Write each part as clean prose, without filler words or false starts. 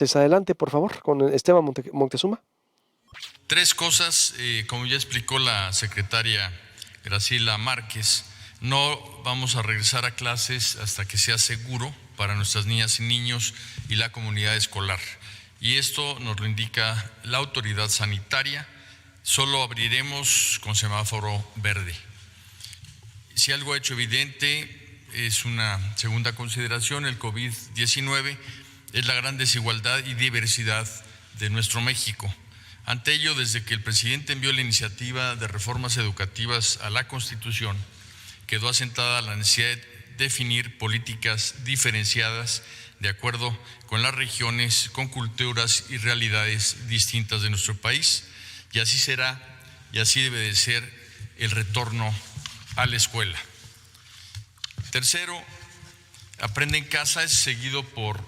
Adelante, por favor, con Esteban Moctezuma. Tres cosas, como ya explicó la secretaria Graciela Márquez, no vamos a regresar a clases hasta que sea seguro para nuestras niñas y niños y la comunidad escolar. Y esto nos lo indica la autoridad sanitaria. Solo abriremos con semáforo verde. Si algo ha hecho evidente, es una segunda consideración, el COVID-19 es la gran desigualdad y diversidad de nuestro México. Ante ello, desde que el presidente envió la iniciativa de reformas educativas a la Constitución, quedó asentada la necesidad de definir políticas diferenciadas de acuerdo con las regiones, con culturas y realidades distintas de nuestro país. Y así será, y así debe de ser el retorno a la escuela. Tercero, Aprende en Casa es seguido por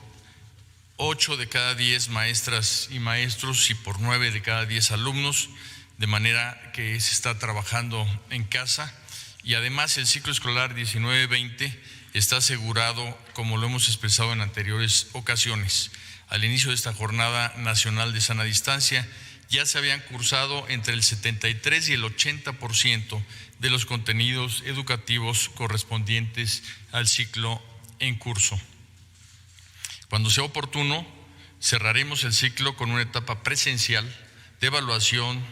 8 de cada 10 maestras y maestros y por 9 de cada 10 alumnos, de manera que se está trabajando en casa. Y además el ciclo escolar 19-20 está asegurado, como lo hemos expresado en anteriores ocasiones. Al inicio de esta Jornada Nacional de Sana Distancia, ya se habían cursado entre el 73 y el 80% de los contenidos educativos correspondientes al ciclo en curso. Cuando sea oportuno, cerraremos el ciclo con una etapa presencial de evaluación,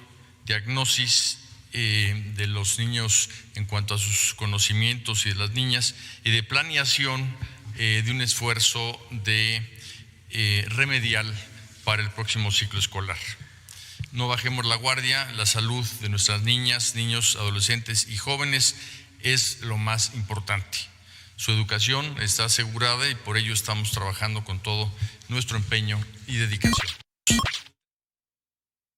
diagnosis de los niños en cuanto a sus conocimientos y de las niñas, y de planeación de un esfuerzo de remedial para el próximo ciclo escolar. No bajemos la guardia, la salud de nuestras niñas, niños, adolescentes y jóvenes es lo más importante. Su educación está asegurada y por ello estamos trabajando con todo nuestro empeño y dedicación.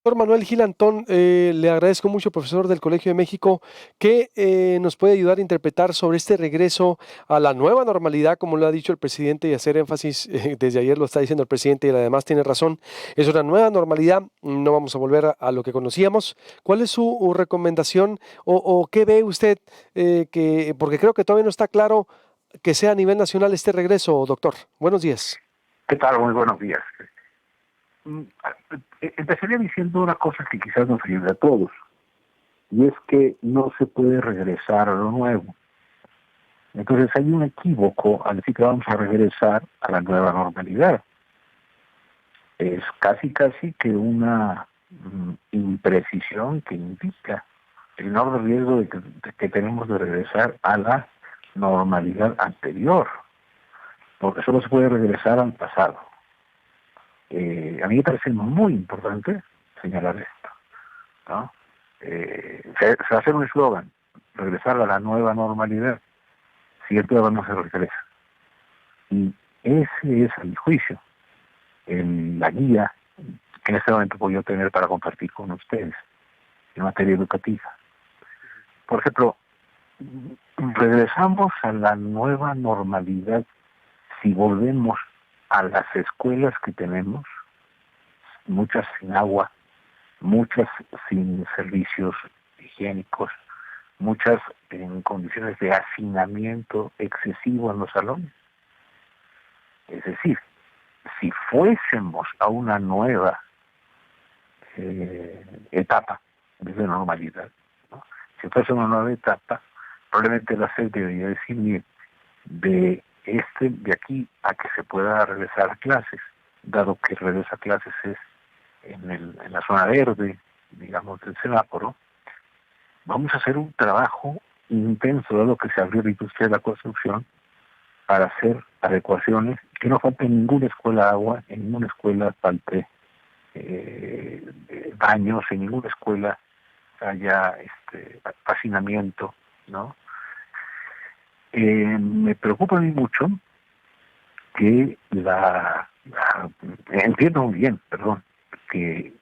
Doctor Manuel Gil Antón, le agradezco mucho, profesor del Colegio de México, que nos puede ayudar a interpretar sobre este regreso a la nueva normalidad, como lo ha dicho el presidente, y hacer énfasis, desde ayer lo está diciendo el presidente y además tiene razón, es una nueva normalidad, no vamos a volver a lo que conocíamos. ¿Cuál es su recomendación o qué ve usted, porque creo que todavía no está claro que sea a nivel nacional este regreso, doctor? Buenos días. ¿Qué tal? Muy buenos días. Empezaría diciendo una cosa que quizás nos ayude a todos, y es que no se puede regresar a lo nuevo. Entonces hay un equívoco al decir que vamos a regresar a la nueva normalidad. Es casi que una imprecisión que indica el enorme riesgo de que tenemos de regresar a la normalidad anterior, porque solo se puede regresar al pasado. A mí me parece muy importante señalar esto, ¿no? Se va a hacer un eslogan, regresar a la nueva normalidad, si el programa no se regresa. Y ese es, a mi juicio, la guía que en este momento voy a tener para compartir con ustedes en materia educativa. Por ejemplo, regresamos a la nueva normalidad si volvemos a las escuelas que tenemos, muchas sin agua, muchas sin servicios higiénicos, muchas en condiciones de hacinamiento excesivo en los salones. Es decir, si fuésemos a una nueva etapa de normalidad, ¿no? Si fuese una nueva etapa, probablemente la SED debería decir, mire, de aquí a que se pueda regresar a clases, dado que regresar a clases es en la zona verde, digamos, del semáforo, vamos a hacer un trabajo intenso, dado que se abrió la industria de la construcción, para hacer adecuaciones, que no falte en ninguna escuela agua, en ninguna escuela falte baños, en ninguna escuela haya hacinamiento, ¿no? Me preocupa a mí mucho que entiendo muy bien, perdón, que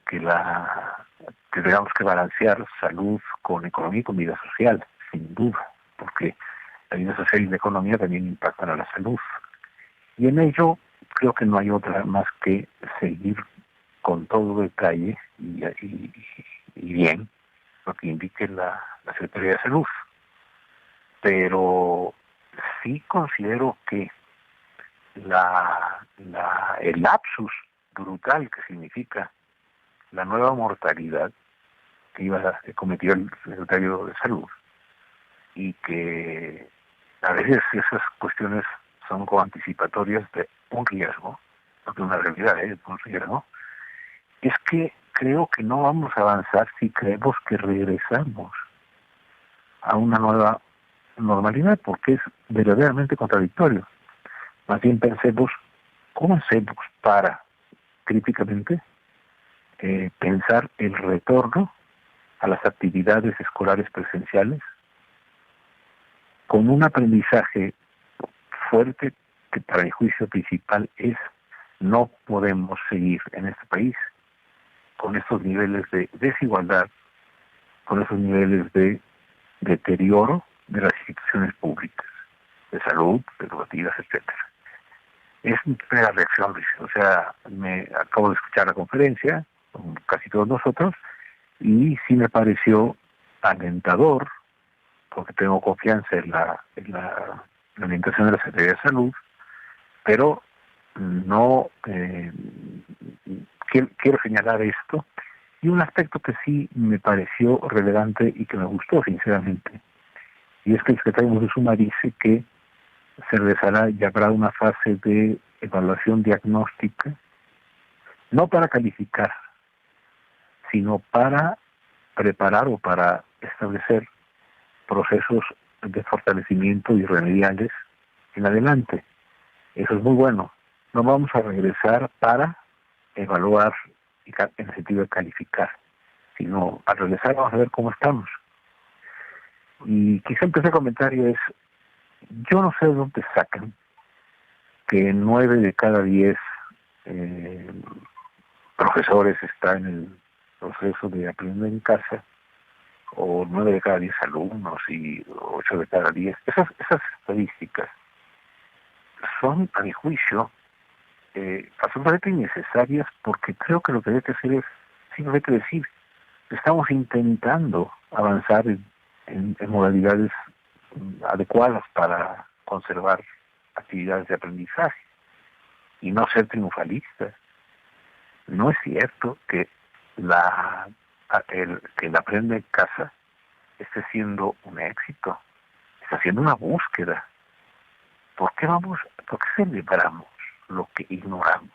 tengamos que balancear salud con economía y con vida social, sin duda, porque la vida social y la economía también impactan a la salud. Y en ello creo que no hay otra más que seguir con todo detalle y bien lo que indique la Secretaría de Salud. Pero sí considero que el lapsus brutal que significa la nueva mortalidad que cometió el secretario de Salud, y que a veces esas cuestiones son como anticipatorias de un riesgo, no de una realidad, de un riesgo, es que creo que no vamos a avanzar si creemos que regresamos a una nueva normalidad, porque es verdaderamente contradictorio. Más bien pensemos, ¿cómo hacemos para, críticamente, pensar el retorno a las actividades escolares presenciales con un aprendizaje fuerte que, para mi juicio principal, es: no podemos seguir en este país con estos niveles de desigualdad, con esos niveles de deterioro de las instituciones públicas, de salud, educativas, etcétera. Es mi primera reacción, Luis. O sea, me acabo de escuchar la conferencia, como casi todos nosotros, y sí me pareció alentador, porque tengo confianza en la orientación de la Secretaría de Salud, pero no quiero señalar esto, y un aspecto que sí me pareció relevante y que me gustó sinceramente, y es que el secretario Moctezuma dice que se regresará y habrá una fase de evaluación diagnóstica, no para calificar, sino para preparar o para establecer procesos de fortalecimiento y remediales en adelante. Eso es muy bueno. No vamos a regresar para evaluar en el sentido de calificar, sino al regresar vamos a ver cómo estamos. Y quizá el tercer comentario es: yo no sé de dónde sacan que 9 de cada 10 profesores están en el proceso de aprender en casa, o 9 de cada 10 alumnos y 8 de cada 10. Esas estadísticas son, a mi juicio, absolutamente innecesarias, porque creo que lo que hay que hacer es simplemente decir: estamos intentando avanzar en modalidades adecuadas para conservar actividades de aprendizaje y no ser triunfalistas. No es cierto que el aprende en casa esté siendo un éxito, está siendo una búsqueda. ¿Por qué celebramos lo que ignoramos?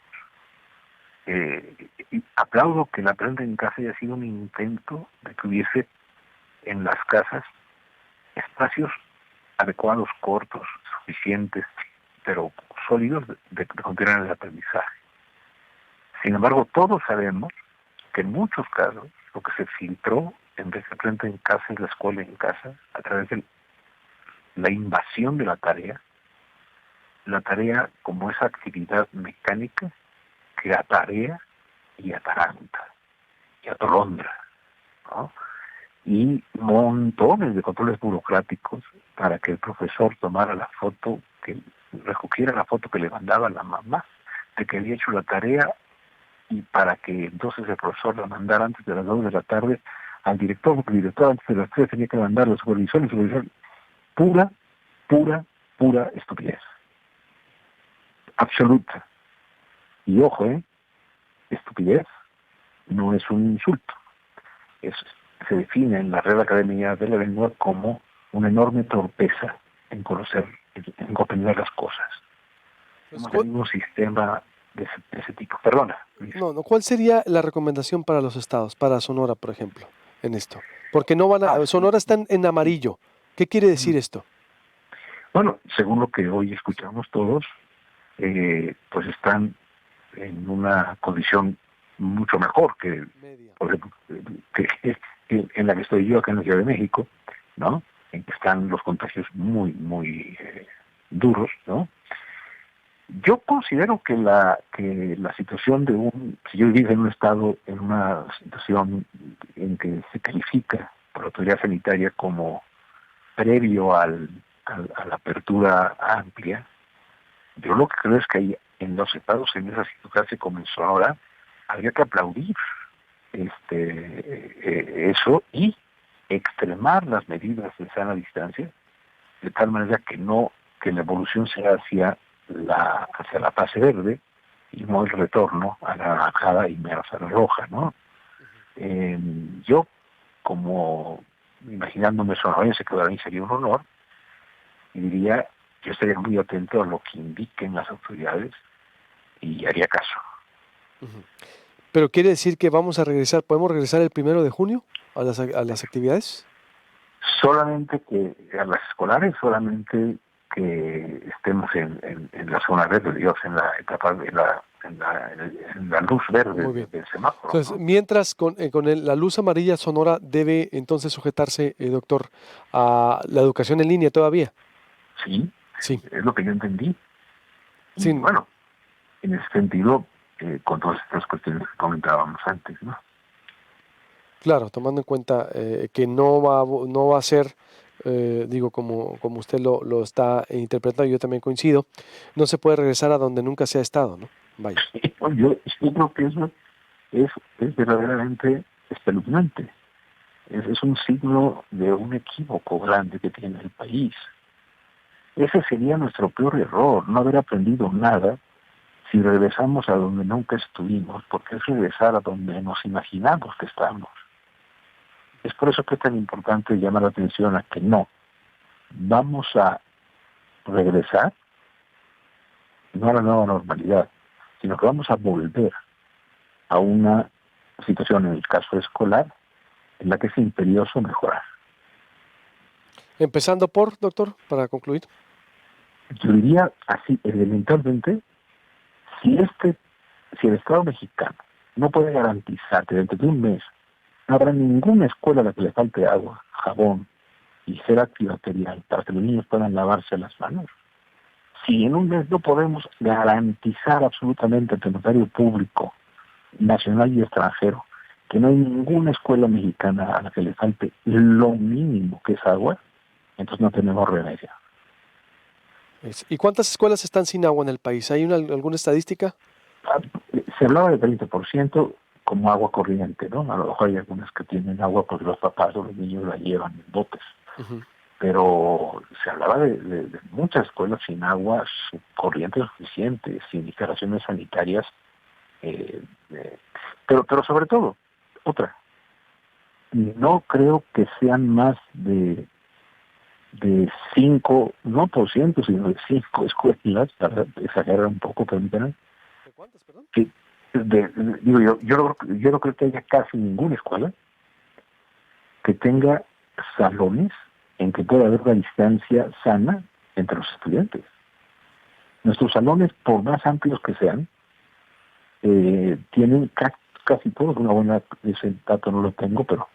Y aplaudo que el aprende en casa haya sido un intento de que hubiese en las casas espacios adecuados, cortos, suficientes, pero sólidos de continuar el aprendizaje. Sin embargo, todos sabemos que en muchos casos lo que se filtró en vez de aprender en casa es la escuela en casa, a través de la invasión de la tarea como esa actividad mecánica que atarea y ataranta y atolondra, ¿no? Y montones de controles burocráticos para que el profesor tomara la foto, que recogiera la foto que le mandaba la mamá de que había hecho la tarea, y para que entonces el profesor la mandara antes de las 2 de la tarde al director, porque el director antes de las 3 tenía que mandar al supervisor, y el supervisor. Pura estupidez. Absoluta. Y ojo, estupidez no es un insulto. Se define en la Real Academia de la Lengua como una enorme torpeza en comprender las cosas. Pues, Hemos tenido un sistema de ese tipo. Perdona, Luis. no, ¿cuál sería la recomendación para los estados, para Sonora, por ejemplo, en esto? Porque no Sonora está en amarillo. ¿Qué quiere decir esto? Bueno, según lo que hoy escuchamos todos, pues están en una condición mucho mejor que, por ejemplo, que en la que estoy yo acá en la Ciudad de México, ¿no? En que están los contagios muy, muy duros, ¿no? Yo considero que la situación si yo viviera en un estado, en una situación en que se califica por la autoridad sanitaria como previo a la apertura amplia, yo lo que creo es que hay en los estados, en esa situación que comenzó ahora, habría que aplaudir eso y extremar las medidas de sana distancia, de tal manera que la evolución sea hacia la fase verde, y no el retorno a la naranjada y menos a la roja, ¿no? Yo, como imaginándome sonorense, que para mí sería un honor, y diría, yo estaría muy atento a lo que indiquen las autoridades y haría caso. Ujú. Pero quiere decir que vamos a regresar, ¿podemos regresar el 1 de junio a las actividades? Solamente que a las escolares, solamente que estemos en la zona verde, Dios, en la etapa, en la luz verde Muy bien. del semáforo, Entonces, ¿no? mientras la luz amarilla sonora debe entonces sujetarse, doctor, a la educación en línea todavía. Sí, Sí, es lo que yo entendí. Y sí, bueno, en ese sentido, con todas estas cuestiones que comentábamos antes, ¿no? claro, tomando en cuenta que no va a ser, digo, como usted lo está interpretando, yo también coincido, no se puede regresar a donde nunca se ha estado, ¿no? Vaya. Yo creo que eso es verdaderamente espeluznante. Es un signo de un equívoco grande que tiene el país. Ese sería nuestro peor error, no haber aprendido nada si regresamos a donde nunca estuvimos, porque es regresar a donde nos imaginamos que estamos. Es por eso que es tan importante llamar la atención a que no, vamos a regresar, no a la nueva normalidad, sino que vamos a volver a una situación, en el caso escolar, en la que es imperioso mejorar. Empezando por, doctor, para concluir. Yo diría así, elementalmente, si si el Estado mexicano no puede garantizar que dentro de un mes no habrá ninguna escuela a la que le falte agua, jabón y gel antibacterial para que los niños puedan lavarse las manos, si en un mes no podemos garantizar absolutamente al notario público, nacional y extranjero, que no hay ninguna escuela mexicana a la que le falte lo mínimo que es agua, entonces no tenemos remedio. ¿Y cuántas escuelas están sin agua en el país? ¿Hay alguna estadística? Se hablaba de 30% como agua corriente, ¿no? A lo mejor hay algunas que tienen agua porque los papás o los niños la llevan en botes. Ujú. Pero se hablaba de muchas escuelas sin agua corriente suficiente, sin instalaciones sanitarias, eh, eh, pero sobre todo, otra, no creo que sean más de 5, no por ciento, sino de 5 escuelas, para exagerar un poco, permítanme, ¿De cuántas, perdón? que digo yo no creo que haya casi ninguna escuela que tenga salones en que pueda haber una distancia sana entre los estudiantes. Nuestros salones, por más amplios que sean, tienen casi todos una buena, ese dato no lo tengo, pero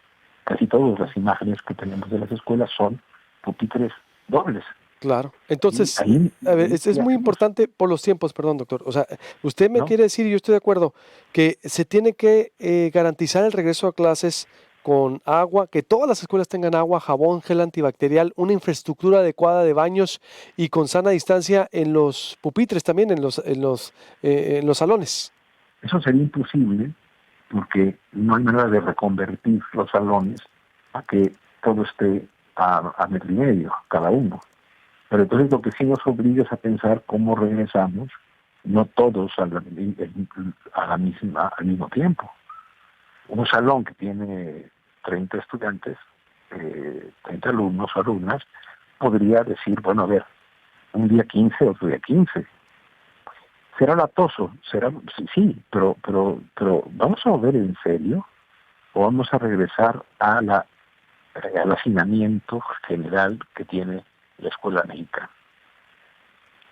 casi todas las imágenes que tenemos de las escuelas son pupitres dobles. Claro. Y Entonces, ahí, a ver, es ¿qué muy hacemos? importante por los tiempos, perdón, doctor. O sea, usted me ¿No? quiere decir, y yo estoy de acuerdo, que se tiene que garantizar el regreso a clases con agua, que todas las escuelas tengan agua, jabón, gel antibacterial, una infraestructura adecuada de baños y con sana distancia en los pupitres también, en los salones. Eso sería imposible porque no hay manera de reconvertir los salones a que todo esté a metro y medio cada uno. Pero entonces lo que sí nos obliga es a pensar cómo regresamos, no todos al mismo tiempo. Un salón que tiene 30 estudiantes, 30 alumnos o alumnas, podría decir, bueno, a ver, un día 15, otro día 15. Será latoso, pero ¿vamos a volver en serio o vamos a regresar al hacinamiento general que tiene la escuela mexicana?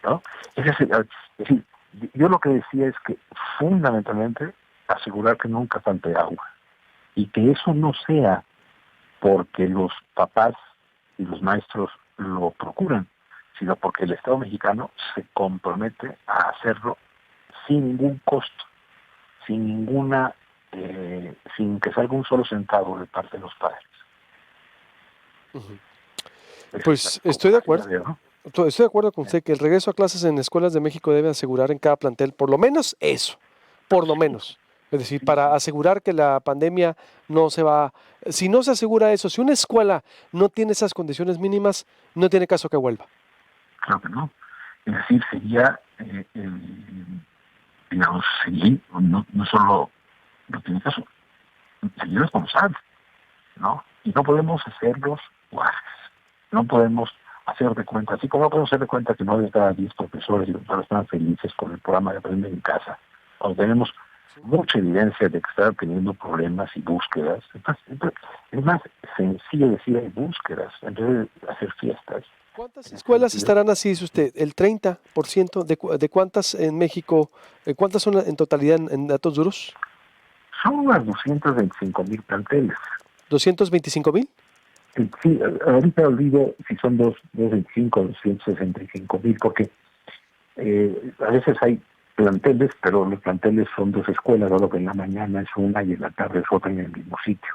¿No? Es decir, yo lo que decía es que fundamentalmente asegurar que nunca falte agua y que eso no sea porque los papás y los maestros lo procuran, sino porque el Estado mexicano se compromete a hacerlo sin ningún costo, sin que salga un solo centavo de parte de los padres. Ujú. Esa es Pues como estoy de la acuerdo. idea, ¿no? Estoy de acuerdo con usted que el regreso a clases en escuelas de México debe asegurar en cada plantel por lo menos eso, por lo Sí, menos. Es decir, sí, para sí, asegurar que la pandemia no se va, si no se asegura eso, si una escuela no tiene esas condiciones mínimas, no tiene caso que vuelva. claro que no. Es decir, sería digamos, seguir, no solo no tiene caso, seguir responsable, ¿no? Y no podemos hacerlos guajes, no podemos hacer de cuenta, así como no podemos hacer de cuenta que 9 de cada 10 profesores y doctores están felices con el programa de Aprender en Casa, cuando tenemos mucha evidencia de que están teniendo problemas y búsquedas. Es más sencillo decir hay búsquedas en vez de hacer fiestas. ¿Cuántas escuelas estarán así, dice usted? ¿El 30% de cuántas en México? ¿Cuántas son en totalidad en datos duros? Son unas 225,000 planteles. ¿225,000? Sí, ahorita olvido si son 225 o 265,000, porque a veces hay planteles, pero los planteles son 2 escuelas, dado que en la mañana es una y en la tarde es otra en el mismo sitio.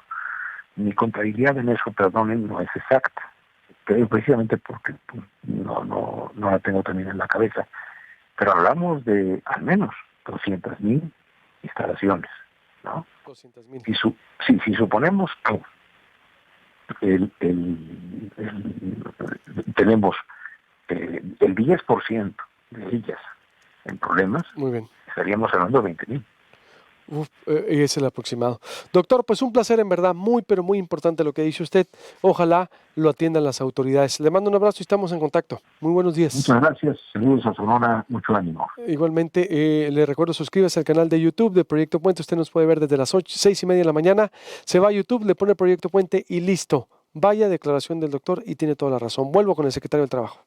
Mi contabilidad en eso, perdonen, no es exacta, pero precisamente porque pues, no la tengo también en la cabeza. Pero hablamos de al menos 200,000 instalaciones, ¿no? 200,000. Si suponemos que tenemos el 10% de ellas en problemas, Muy bien. estaríamos hablando de 20,000. Es el aproximado. Doctor, pues un placer en verdad, muy pero muy importante lo que dice usted. Ojalá lo atiendan las autoridades. Le mando un abrazo y estamos en contacto. Muy buenos días. Muchas gracias, saludos a Sonora, mucho ánimo. Igualmente, le recuerdo suscríbase al canal de YouTube de Proyecto Puente. Usted nos puede ver desde las 6:30 de la mañana. Se va a YouTube, le pone Proyecto Puente y listo. Vaya declaración del doctor y tiene toda la razón. Vuelvo con el secretario del Trabajo.